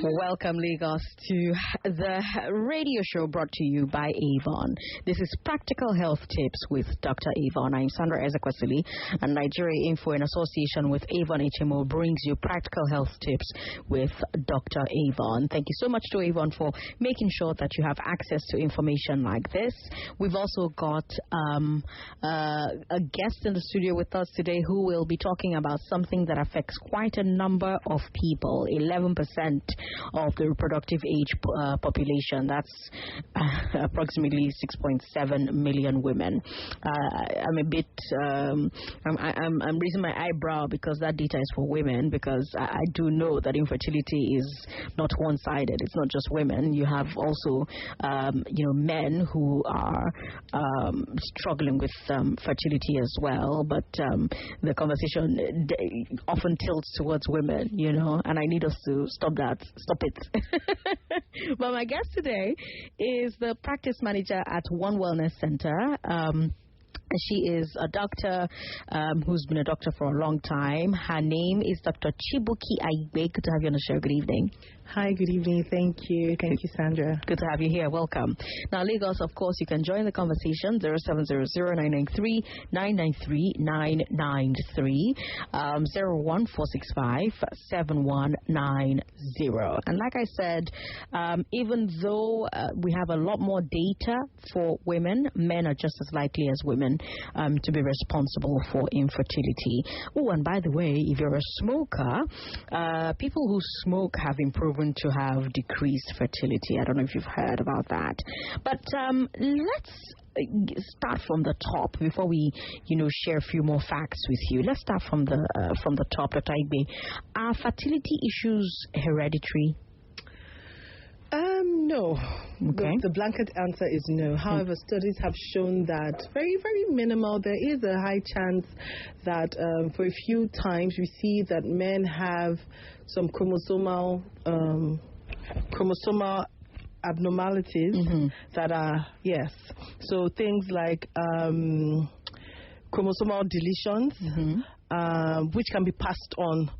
Welcome, Lagos, to the radio show brought to you by Avon. This is Practical Health Tips with Dr. Avon. I'm Sandra Ezekwesili, and Nigeria Info in association with Avon HMO brings you Practical Health Tips with Dr. Avon. Thank you so much to Avon for making sure that you have access to information like this. We've also got a guest in the studio with us today who will be talking about something that affects quite a number of people, 11% of the reproductive age population. That's approximately 6.7 million women. I'm a bit I'm raising my eyebrow because that data is for women, because I do know that infertility is not one-sided. It's not just women. You have also men who are struggling with fertility as well, but the conversation often tilts towards women, and I need us to stop it. But my guest today is the practice manager at One Wellness Center. She is a doctor who's been a doctor for a long time. Her name is Dr. Chibuki Aigbe. Good to have you on the show. Good evening. Hi, good evening. Thank you. Thank you, Sandra. Good to have you here. Welcome. Now, Lagos, of course, you can join the conversation. 0700-993-993, 01465-7190. And like I said, even though we have a lot more data for women, men are just as likely as women to be responsible for infertility. Oh, and by the way, if you're a smoker, people who smoke have been proven to have decreased fertility. I don't know if you've heard about that. But let's start from the top before we, share a few more facts with you. Let's start from the top, Dr. Aigbe. Are fertility issues hereditary? No. Okay. The blanket answer is no. However, studies have shown that very, very minimal. There is a high chance that for a few times we see that men have some chromosomal abnormalities that are, yes. So things like chromosomal deletions, which can be passed on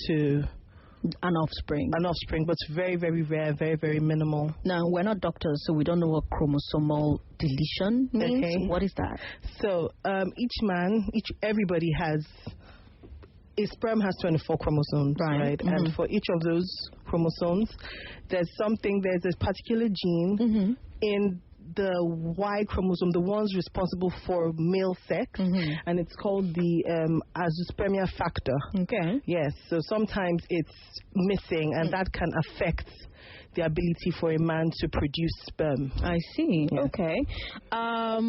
to an offspring, but it's very, very rare, very, very minimal. Now, we're not doctors, so we don't know what chromosomal deletion means. Okay. What is that? So everybody has, a sperm has 24 chromosomes, right? And for each of those chromosomes, there's a particular gene in the Y chromosome, the ones responsible for male sex, and it's called the azoospermia factor. Okay. Yes, so sometimes it's missing, and that can affect the ability for a man to produce sperm. I see. Yes. Okay. I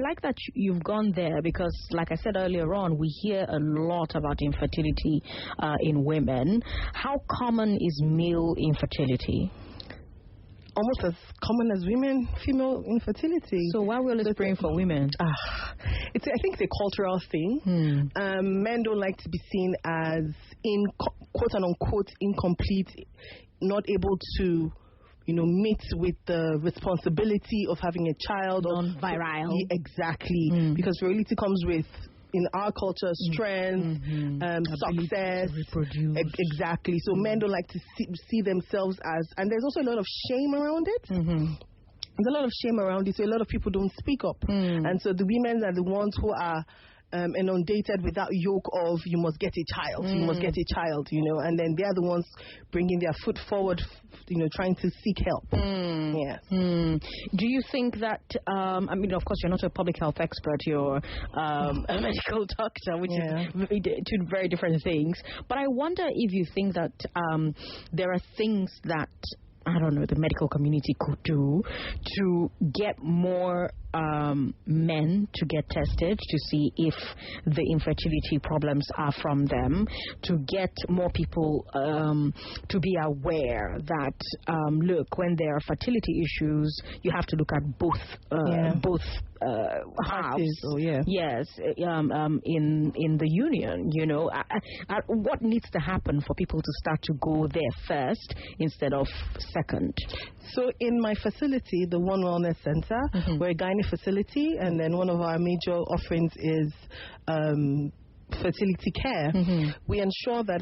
like that you've gone there, because, like I said earlier on, we hear a lot about infertility in women. How common is male infertility? Almost as common as female infertility. So why are we always praying for women? I think it's a cultural thing. Men don't like to be seen as quote unquote incomplete, not able to meet with the responsibility of having a child. Non-virile. Exactly. Because virility comes with, in our culture, strength, success, reproduce. Exactly. So men don't like to see themselves as, and there's also a lot of shame around it. There's a lot of shame around it, so a lot of people don't speak up. And so the women are the ones who are inundated with that yoke of you must get a child, and then they are the ones bringing their foot forward, trying to seek help. Yes. Do you think that, of course, you're not a public health expert, you're a medical doctor, which is two very different things, but I wonder if you think that there are things that, I don't know, the medical community could do to get more men to get tested to see if the infertility problems are from them, to get more people to be aware that look, when there are fertility issues, you have to look at both halves. Yes, in the union. What needs to happen for people to start to go there first instead of second? So in my facility, the One Wellness Center, we're a gynae facility, and then one of our major offerings is fertility care, we ensure that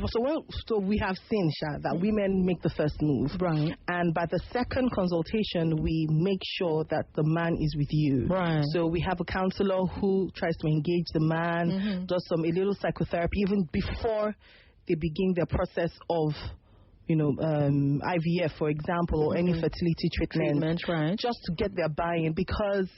so we have seen, Sha, that women make the first move, right? And by the second consultation, we make sure that the man is with you, right? So we have a counselor who tries to engage the man, does a little psychotherapy even before they begin their process of IVF, for example, or any fertility treatment, right? Just to get their buy-in, because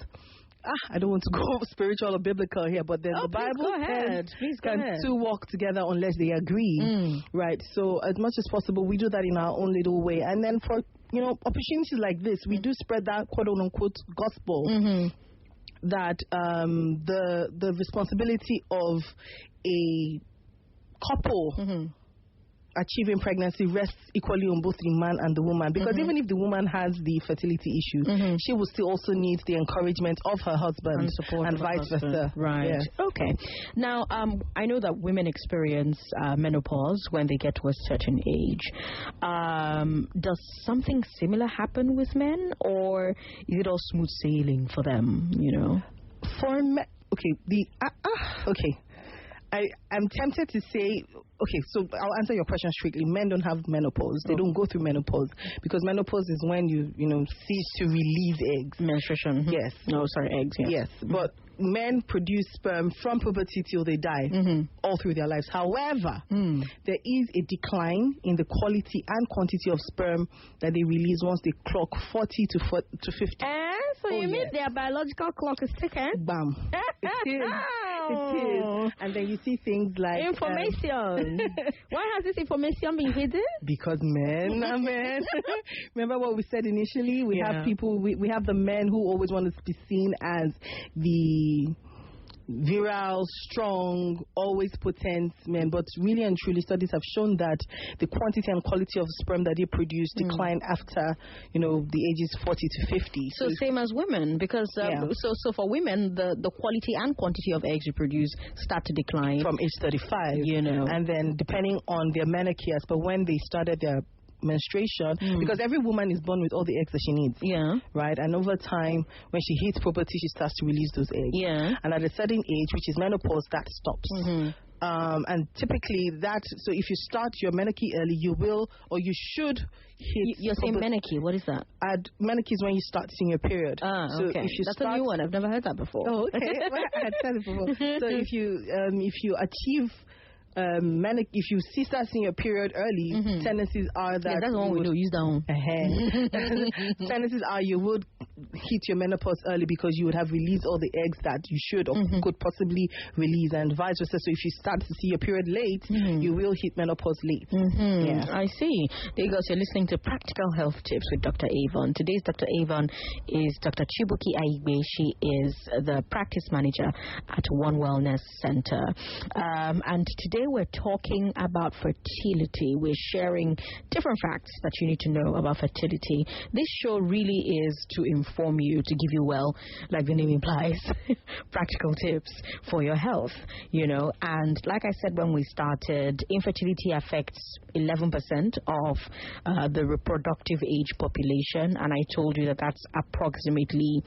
I don't want to go spiritual or biblical here, but then the Bible says can two walk together unless they agree, right? So as much as possible, we do that in our own little way. And then for opportunities like this, we do spread that quote-unquote gospel that the responsibility of a couple achieving pregnancy rests equally on both the man and the woman, because even if the woman has the fertility issue, she will still also need the encouragement of her husband and support and vice versa. Right. Yes. Okay. Now, I know that women experience menopause when they get to a certain age. Does something similar happen with men, or is it all smooth sailing for them? For men, I'm tempted to say, so I'll answer your question strictly. Men don't have menopause. They don't go through menopause, because menopause is when you cease to release eggs. Menstruation. Yes. No, sorry, eggs. Yes. But men produce sperm from puberty till they die, all through their lives. However, there is a decline in the quality and quantity of sperm that they release once they clock 40 to 50. So you mean their biological clock is ticking? Bam. It is. It is. And then you see things like information. Why has this information been hidden? Because men are men. Remember what we said initially? We have people, we have the men who always want to be seen as the virile, strong, always potent men, but really and truly studies have shown that the quantity and quality of sperm that they produce decline after the ages 40 to 50. So same as women, because so for women the quality and quantity of eggs you produce start to decline from age 35, and then depending on their menarche, but when they started their menstruation, because every woman is born with all the eggs that she needs, right? And over time, when she hits puberty, she starts to release those eggs, and at a certain age, which is menopause, that stops. And typically so if you start your menarche early, you will, or you should hit. You're saying menarche, what is that? Menarche is when you start seeing your period. So okay. If you That's a new one, I've never heard that before. Oh, okay. Well, I had said it before. So if you achieve if you start seeing your period early, tendencies are that that's the one we do. Use that one. Tendencies are you would hit your menopause early, because you would have released all the eggs that you should or could possibly release, and vice versa. So if you start to see your period late, you will hit menopause late. I see. There you go. So you're listening to Practical Health Tips with Dr. Avon. Today's Dr. Avon is Dr. Chibuki Aigbe. She is the practice manager at One Wellness Center. And today we're talking about fertility. We're sharing different facts that you need to know about fertility. This show really is to inform you, to give you, like the name implies, practical tips for your health, And like I said when we started, infertility affects 11% of the reproductive age population, and I told you that that's approximately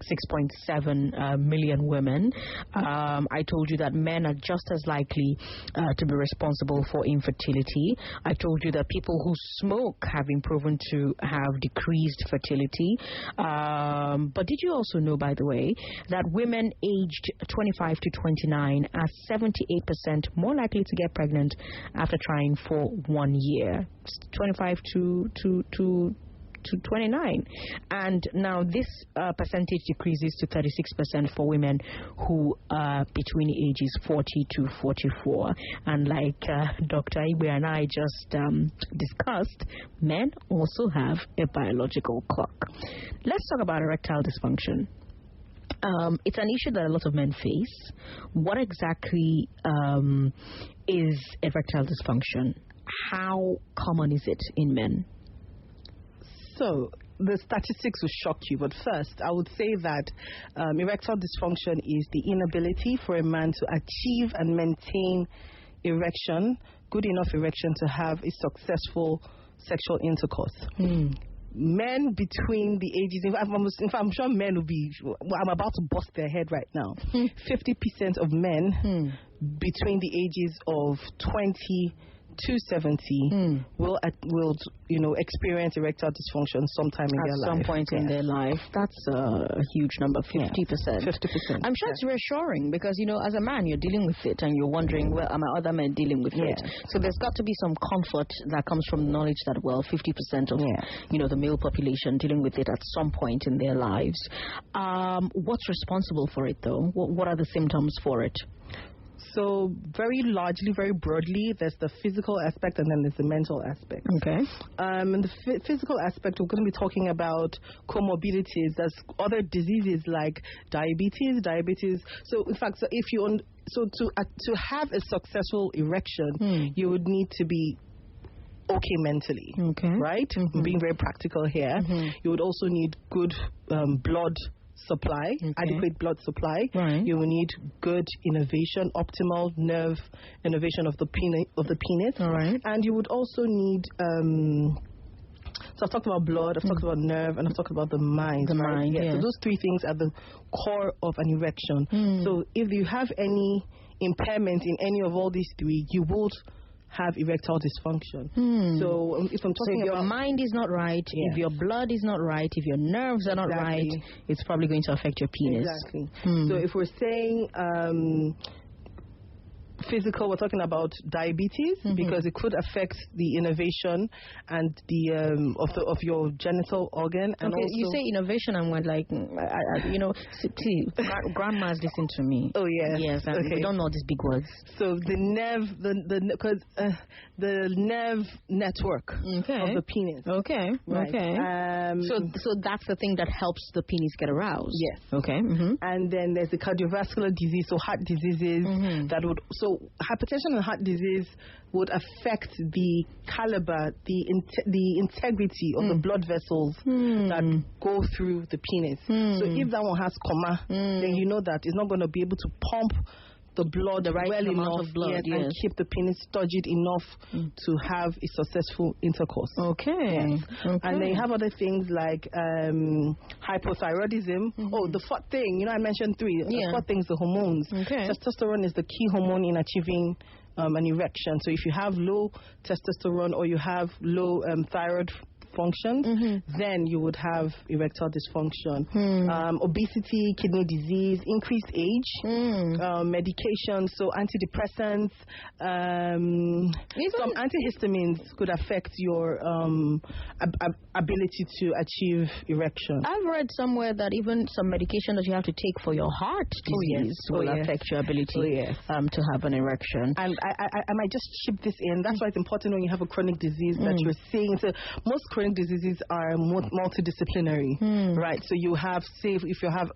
6.7 million women. I told you that men are just as likely to be responsible for infertility. I told you that people who smoke have been proven to have decreased fertility. But did you also know, by the way, that women aged 25 to 29 are 78% more likely to get pregnant after trying for 1 year? 25 to 29. And now this percentage decreases to 36% for women who are between ages 40 to 44. And like Dr. Ibe and I just discussed, men also have a biological clock. Let's talk about erectile dysfunction. It's an issue that a lot of men face. What exactly is erectile dysfunction? How common is it in men? So the statistics will shock you, but first I would say that erectile dysfunction is the inability for a man to achieve and maintain good enough erection to have a successful sexual intercourse. Men between the ages, in fact, I'm sure men will be, I'm about to bust their head right now. 50% of men between the ages of 20 to 70 will experience erectile dysfunction sometime in their life. At some point in their life. That's a huge number, 50%. 50%. I'm sure it's reassuring because, as a man, you're dealing with it and you're wondering, well, are my other men dealing with it? So there's got to be some comfort that comes from the knowledge that, 50% of, the male population dealing with it at some point in their lives. What's responsible for it, though? What are the symptoms for it? So very largely, very broadly, there's the physical aspect and then there's the mental aspect. Okay. In the physical aspect, we're going to be talking about comorbidities. There's other diseases like diabetes. So in fact, to have a successful erection, you would need to be okay mentally. Okay. Right? Being very practical here. You would also need good blood supply, adequate blood supply. Right. You will need good innervation, optimal nerve innervation of the penis. All right. And you would also need so I've talked about blood, I've talked about nerve, and I've talked about the mind. Yeah. So those three things are the core of an erection. So if you have any impairment in any of all these three, you would have erectile dysfunction. So if I'm talking if your about mind is not right, if your blood is not right, if your nerves are not right, it's probably going to affect your penis. Exactly. So if we're saying physical, we're talking about diabetes because it could affect the innervation and the of your genital organ. And also, you say innovation, and we're like, see, grandmas listen to me. Oh yeah, yes, we don't know these big words. So the nerve, the nerve network of the penis. Okay, right. Okay. So that's the thing that helps the penis get aroused. Yes. Okay. And then there's the cardiovascular disease, so heart diseases that would. So hypertension and heart disease would affect the caliber, the integrity of the blood vessels that go through the penis. So if that one has coma, then you know that it's not going to be able to pump the blood well enough and keep the penis turgid enough to have a successful intercourse. Okay. And then you have other things like hypothyroidism. Oh, the fourth thing, I mentioned three. The fourth thing is the hormones. Testosterone is the key hormone in achieving an erection. So if you have low testosterone or you have low thyroid functions, then you would have erectile dysfunction. Obesity, kidney disease, increased age, medication, so antidepressants, some antihistamines could affect your ability to achieve erection. I've read somewhere that even some medication that you have to take for your heart disease will affect your ability to have an erection. And I might just chip this in. That's why it's important when you have a chronic disease that you're seeing. So most chronic diseases are multidisciplinary, right? So you have, say, if you have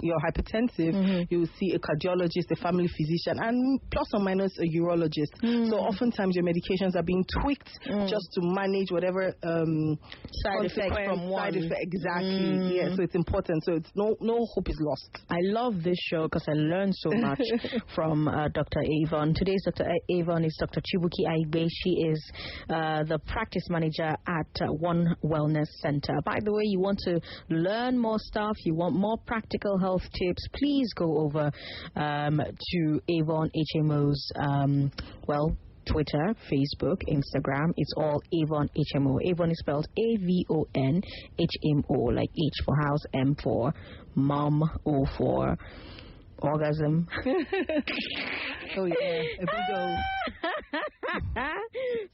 you're hypertensive, you will see a cardiologist, a family physician, and plus or minus a urologist. So oftentimes your medications are being tweaked just to manage whatever side effects from one. Exactly. Yeah. So it's important. So it's no hope is lost. I love this show because I learned so much from Dr. Avon. Today's Dr. Avon is Dr. Chibuki Aigbe. She is the practice manager at One Wellness Center. By the way, you want to learn more stuff, you want more practical health tips, please go over to Avon HMO's Twitter, Facebook, Instagram. It's all Avon HMO. Avon is spelled Avon HMO, like H for house, M for mom, O for orgasm. Oh yeah, a big old.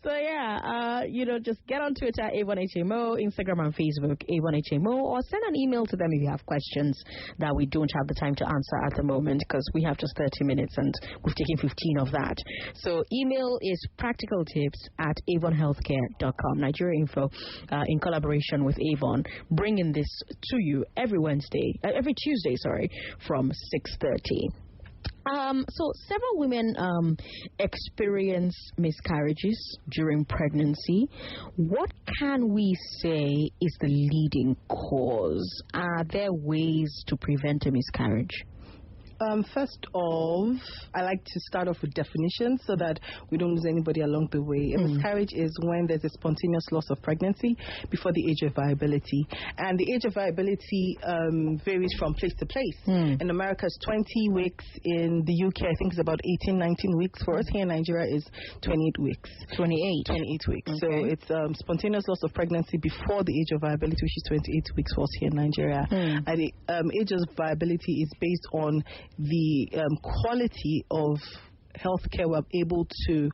So yeah, just get on Twitter, Avon HMO, Instagram and Facebook, Avon HMO, or send an email to them if you have questions that we don't have the time to answer at the moment because we have just 30 minutes and we've taken 15 of that. So email is practicaltips@avonhealthcare.com. Nigeria Info, in collaboration with Avon, bringing this to you every Tuesday, from 6:30. So several women experience miscarriages during pregnancy. What can we say is the leading cause? Are there ways to prevent a miscarriage? First off, I like to start off with definitions so that we don't lose anybody along the way. A miscarriage is when there's a spontaneous loss of pregnancy before the age of viability. And the age of viability varies from place to place. In America, it's 20 weeks. In the UK, I think it's about 18, 19 weeks. For us here in Nigeria, is 28 weeks. 28 weeks. Okay. So it's spontaneous loss of pregnancy before the age of viability, which is 28 weeks for us here in Nigeria. And the age of viability is based on the quality of healthcare we're able to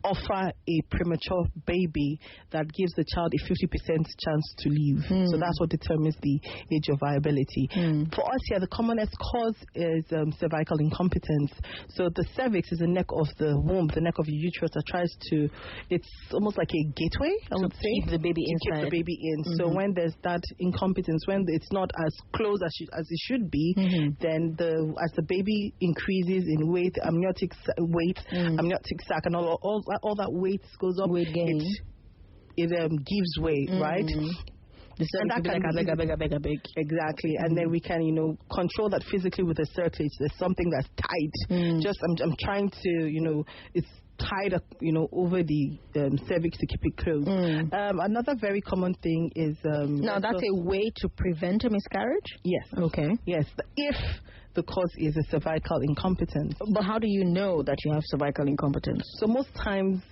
offer a premature baby that gives the child a 50% chance to live. So that's what determines the age of viability. For us here, the commonest cause is cervical incompetence. So the cervix is the neck of the womb, the neck of your uterus that tries to, it's almost like a gateway, I would say. Keep the baby inside. Keep the baby in. So when there's that incompetence, when it's not as close as it should be, then as the baby increases in weight, amniotic sac, and all that weight goes up, weight gain. It gives way, right? The cervix can be like a big. Exactly, and then we can, control that physically with the cervix. There's something that's tight. Just I'm trying to, it's tied up, over the cervix to keep it closed. Another very common thing is now that's a way to prevent a miscarriage. Yes. Okay. Yes, if the cause is a cervical incompetence. But how do you know that you have cervical incompetence? So most times,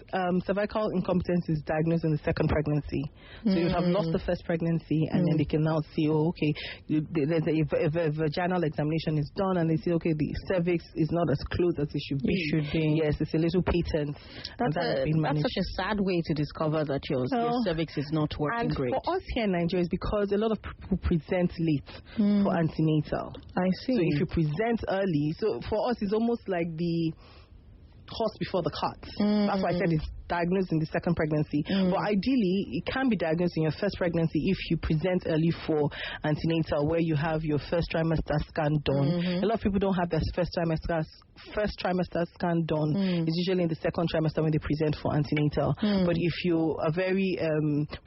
cervical incompetence is diagnosed in the second pregnancy. So you have lost the first pregnancy, and then they can now see, there's a vaginal examination is done, and they see, the cervix is not as close as it should be. Yes, it's a little patent. That's such a sad way to discover that your cervix is not working great. For us here in Nigeria, it's because a lot of people present late for antenatal. I see. So if you present early, so for us it's almost like the horse before the cart. That's why I said it's diagnosed in the second pregnancy. But ideally, it can be diagnosed in your first pregnancy if you present early for antenatal, where you have your first trimester scan done. A lot of people don't have their first trimester scan done. It's usually in the second trimester when they present for antenatal. But if you are we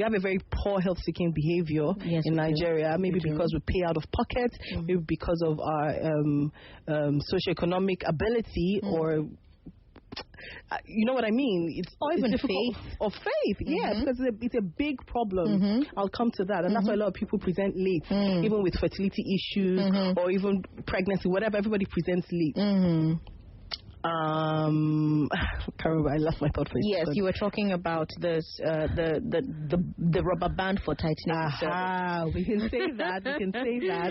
have a very poor health-seeking behavior in Nigeria, maybe because we pay out of pocket, maybe because of our socioeconomic ability, or you know what I mean? It's even difficult. faith. Or faith, yes, because it's a big problem. I'll come to that. And that's why a lot of people present late, even with fertility issues or even pregnancy, whatever, everybody presents late. I can't remember. I lost my thought for a Yes, second. you were talking about this the rubber band for tightening. We can say that.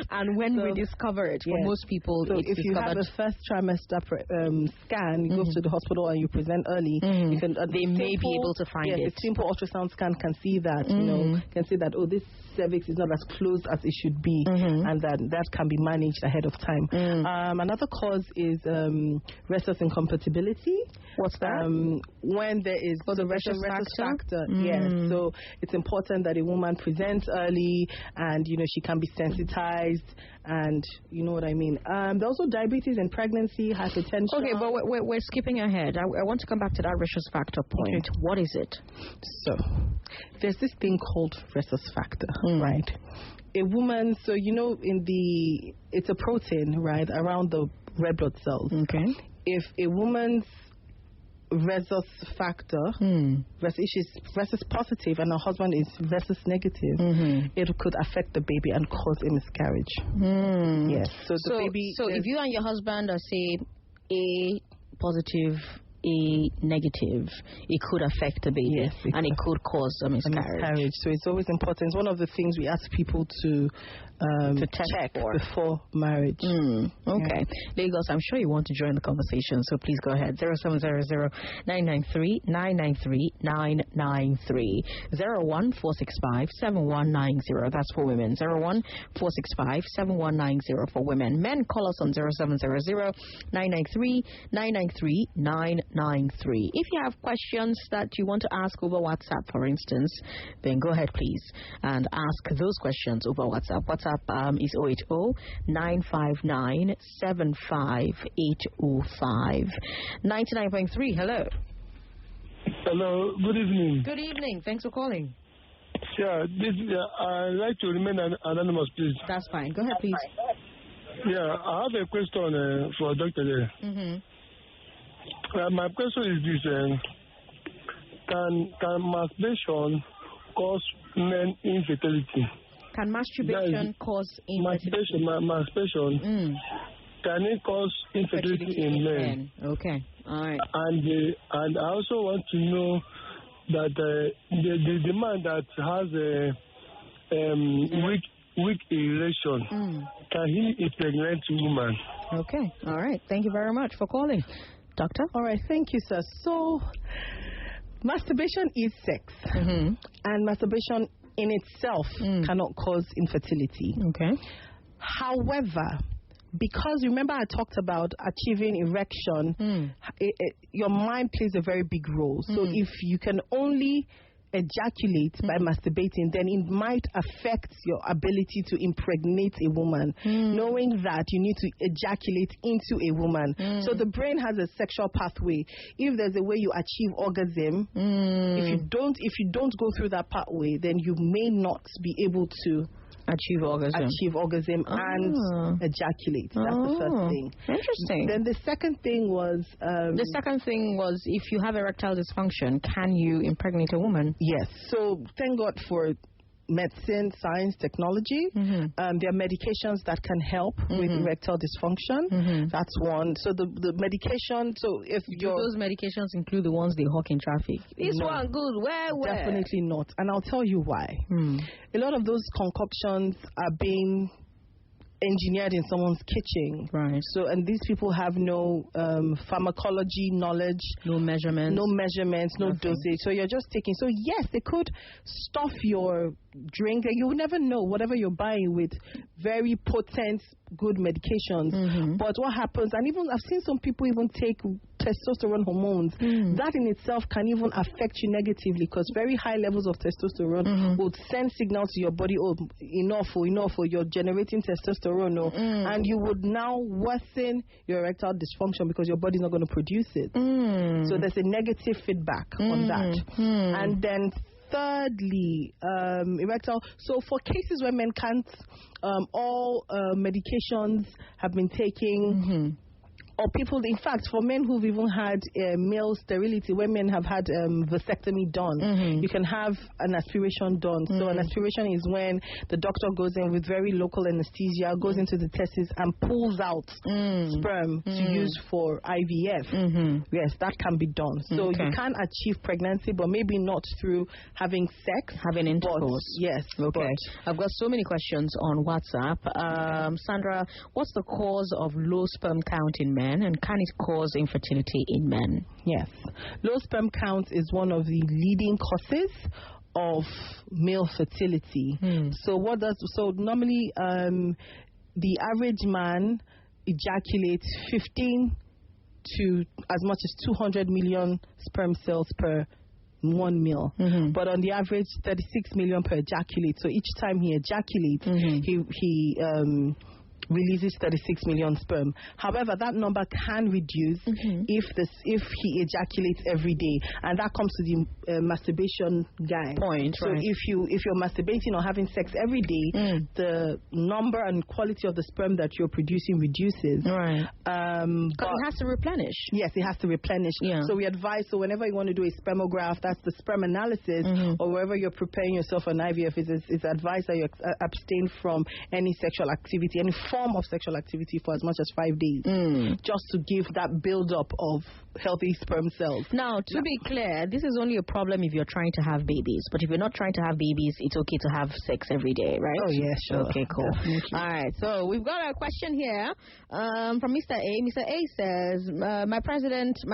And when we discover it, for most people, so it's if you have a first trimester scan, you go to the hospital and you present early. You can, they may be able to find it. A simple ultrasound scan can see that. Can see that. This cervix is not as close as it should be, and that can be managed ahead of time. Another cause is rhesus incompatibility. What's that? When there is the rhesus factor. Yes. So it's important that a woman presents early, and she can be sensitized, and you know what I mean. There's also diabetes in pregnancy, hypertension. Okay, but we're skipping ahead. I want to come back to that rhesus factor point. Okay. What is it? So there's this thing called rhesus factor, right? A woman, so it's a protein, right, around the red blood cells. Okay. If a woman's rhesus factor, is rhesus positive and her husband is rhesus negative, it could affect the baby and cause a miscarriage. Yes. So the baby. So if you and your husband are, say, A positive, A negative, it could affect the baby, and it could cause a miscarriage. So it's always important. It's one of the things we ask people to check before marriage. Okay. Lagos, I'm sure you want to join the conversation, so please go ahead. 0700-993-993-993. 01465-7190. That's for women. 01465-7190 for women. Men, call us on 0700-993-993-993. If you have questions that you want to ask over WhatsApp, for instance, then go ahead, please, and ask those questions over WhatsApp. WhatsApp is 080-959-75805. 99.3, hello. Hello, good evening. Good evening, thanks for calling. Yeah, I'd like to remain anonymous, please. That's fine. Go ahead, please. Yeah, I have a question for Dr. there. My question is this: can masturbation cause men infertility? Can masturbation cause infertility? Masturbation. Can it cause infertility in men? Okay, all right. And I also want to know that the man that has a weak erection, can he impregnate a woman? Okay, all right. Thank you very much for calling, Doctor. All right, thank you, sir. So, masturbation is sex, and masturbation in itself cannot cause infertility. Okay. However, because remember I talked about achieving erection, your mind plays a very big role. So if you can only ejaculate by masturbating, then it might affect your ability to impregnate a woman, knowing that you need to ejaculate into a woman. So the brain has a sexual pathway. If there's a way you achieve orgasm, if you don't go through that pathway, then you may not be able to achieve orgasm and ejaculate. That's the first thing. Interesting. Then the second thing was if you have erectile dysfunction, can you impregnate a woman? Yes. So thank God for medicine, science, technology. There are medications that can help with erectile dysfunction. That's one. So the medication. So if those medications include the ones they hawk in traffic, this one good. Where? Definitely not. And I'll tell you why. A lot of those concoctions are being engineered in someone's kitchen. Right. So, and these people have no pharmacology knowledge, no measurements, no dosage. So you're just taking. So yes, they could stuff your drink. You will never know whatever you're buying with very potent, good medications. But what happens? And even I've seen some people even take testosterone hormones. That in itself can even affect you negatively because very high levels of testosterone will send signals to your body. Oh, enough, you're generating testosterone, and you would now worsen your erectile dysfunction because your body's not going to produce it. So there's a negative feedback on that. And then thirdly, erectile. So for cases where men can't, all medications have been taking. Or people, in fact, for men who've even had male sterility, where men have had vasectomy done, you can have an aspiration done. So an aspiration is when the doctor goes in with very local anesthesia, goes into the testes and pulls out sperm to use for IVF. Yes, that can be done. So you can achieve pregnancy, but maybe not through having sex. Having intercourse. Yes. Okay. I've got so many questions on WhatsApp. Sandra, what's the cause of low sperm count in men? And can it cause infertility in men? Yes. Low sperm count is one of the leading causes of male fertility. So normally the average man ejaculates 15 to as much as 200 million sperm cells per 1 mil, but on the average 36 million per ejaculate. So each time he ejaculates, he releases 36 million sperm. However, that number can reduce if he ejaculates every day, and that comes to the masturbation guy point. So if you're masturbating or having sex every day, the number and quality of the sperm that you're producing reduces. Right. But it has to replenish. Yes, it has to replenish. Yeah. So we advise. So whenever you want to do a spermograph, that's the sperm analysis, or wherever you're preparing yourself for an IVF, it's advised that you abstain from any sexual activity, any form of sexual activity for as much as 5 days, just to give that build-up of healthy sperm cells. Now, to be clear, this is only a problem if you're trying to have babies. But if you're not trying to have babies, it's okay to have sex every day, right? Oh, yeah, sure. Okay, cool. Definitely. All right, so we've got a question here from Mr. A. Mr. A says, my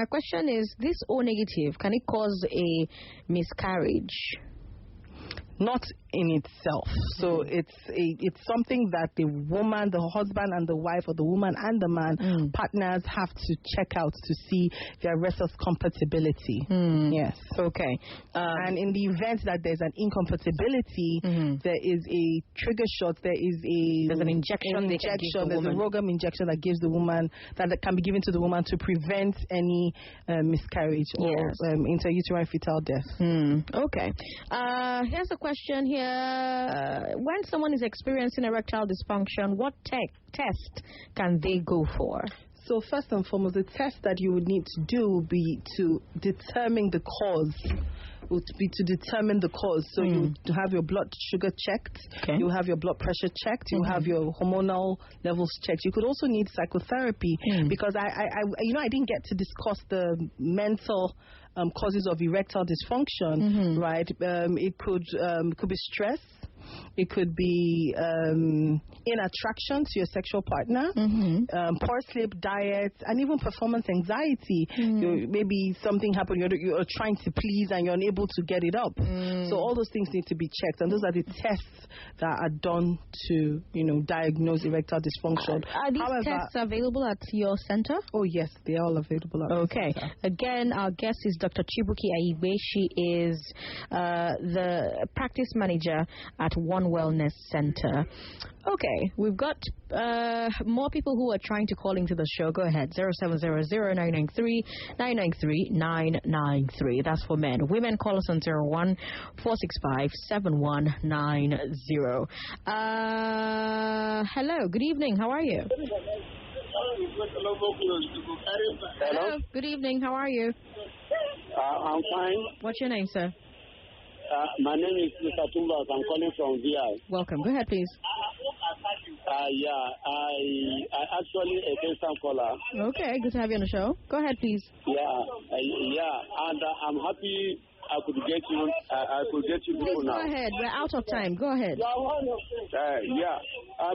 question is, this O negative, can it cause a miscarriage? Not in itself. So it's something that the woman, the husband and the wife, or the woman and the man, partners have to check out to see their resource compatibility. Yes. Okay. And in the event that there's an incompatibility, there is a trigger shot, there's an injection, there's a Rogam injection that gives the woman, that can be given to the woman to prevent any miscarriage or intrauterine fetal death. Okay. Here's a question question here. When someone is experiencing erectile dysfunction, what test can they go for? So first and foremost, the test that you would need to do would be to determine the cause. So you have your blood sugar checked, you have your blood pressure checked, you have your hormonal levels checked. You could also need psychotherapy because I didn't get to discuss the mental causes of erectile dysfunction, right? It could be stress. It could be inattraction to your sexual partner, poor sleep, diet, and even performance anxiety. Maybe something happened, you're trying to please and you're unable to get it up. So all those things need to be checked, and those are the tests that are done to, diagnose erectile dysfunction. Are these tests available at your center? Oh yes, they are all available at Okay. the center. Again, our guest is Dr. Chibuki Aigbe. She is the practice manager at One Wellness Center. Okay, we've got more people who are trying to call into the show. Go ahead, 0700-993-993. That's for men. Women, call us on 01-465-7190. Hello, good evening. How are you? Hello. Good evening. How are you? I'm fine. What's your name, sir? My name is Mr. Tumbas. I'm calling from VI. Welcome. Go ahead, please. I actually a first-time caller. Okay, good to have you on the show. Go ahead, please. And I'm happy I could get you. I could get you Please now. go ahead. We're out of time. Go ahead.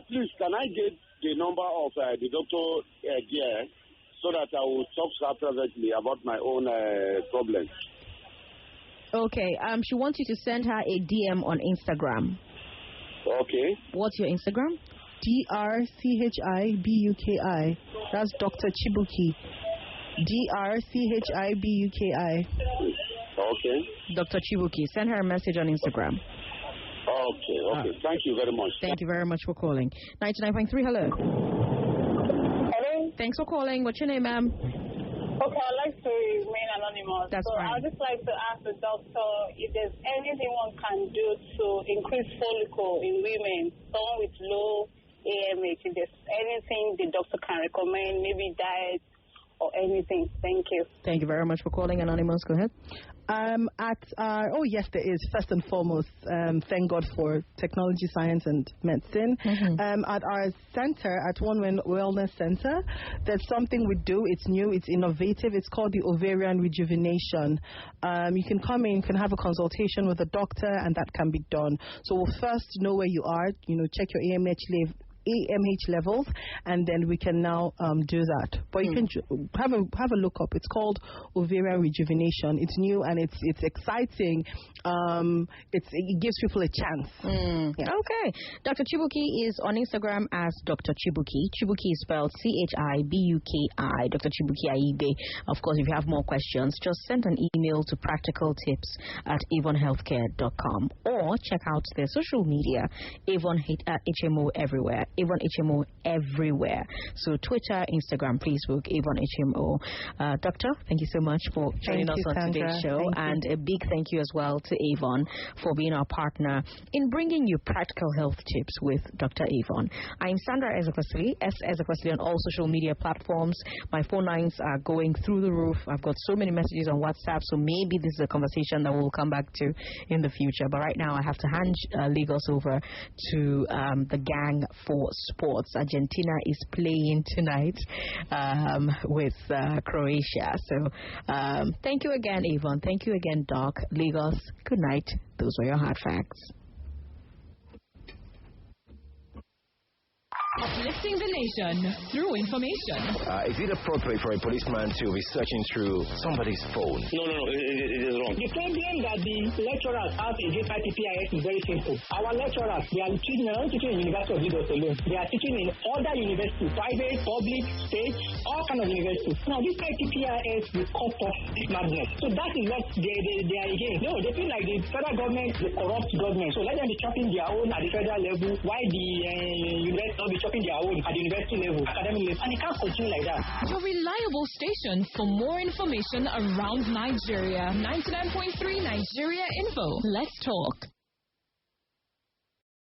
Please, can I get the number of the doctor there so that I will talk to her privately about my own problem? Okay. She wants you to send her a DM on Instagram. Okay. What's your Instagram? DRCHIBUKI. That's Dr. Chibuki. DRCHIBUKI. Okay. Dr. Chibuki. Send her a message on Instagram. Okay. Thank you very much. Thank you very much for calling. 99.3, hello. Hello? Thanks for calling. What's your name, ma'am? Okay, I'd like to remain anonymous. That's fine. I'd just like to ask the doctor if there's anything one can do to increase follicle in women, someone with low AMH, if there's anything the doctor can recommend, maybe diet or anything. Thank you. Thank you very much for calling, Anonymous. Go ahead. Yes, there is. First and foremost, thank God for technology, science, and medicine. At our center, at One Wellness Center, there's something we do. It's new. It's innovative. It's called the ovarian rejuvenation. You can come in. You can have a consultation with a doctor, and that can be done. So we'll first know where you are. Check your AMH levels, and then we can now do that. But you can have a look up. It's called ovarian rejuvenation. It's new and it's exciting. It gives people a chance. Yeah. Okay. Dr. Chibuki is on Instagram as Dr. Chibuki. Chibuki is spelled CHIBUKI. Dr. Chibuki Aigbe. Of course, if you have more questions, just send an email to practicaltips@avonhealthcare.com or check out their social media, Avon HMO everywhere. Avon HMO everywhere. So Twitter, Instagram, Facebook, Avon HMO. Doctor, thank you so much for joining us on today's show. And a big thank you as well to Avon for being our partner in bringing you practical health tips with Dr. Avon. I'm Sandra Ezekwesili, Ezekwesili on all social media platforms. My phone lines are going through the roof. I've got so many messages on WhatsApp, so maybe this is a conversation that we'll come back to in the future. But right now I have to hand Lagos over to the gang for sports. Argentina is playing tonight with Croatia. So thank you again, Avon. Thank you again, Doc. Lagos, good night. Those were your hard facts. Uplifting the nation through information. Is it appropriate for a policeman to be searching through somebody's phone? No, it is wrong. The problem that the lecturers have against IPPIS is very simple. Our lecturers, they are teaching in University of Lagos alone. They are teaching in other universities, private, public, state, all kind of universities. Now, this IPPIS will cut off this madness. So that is what they are against. No, they feel like the federal government, the corrupt government. So let them be chopping their own at the federal level, while the university will be chopping their own at the university level, academic level. And it can't continue like that. Your reliable station for more information around Nigeria. 99.3 Nigeria Info. Let's talk.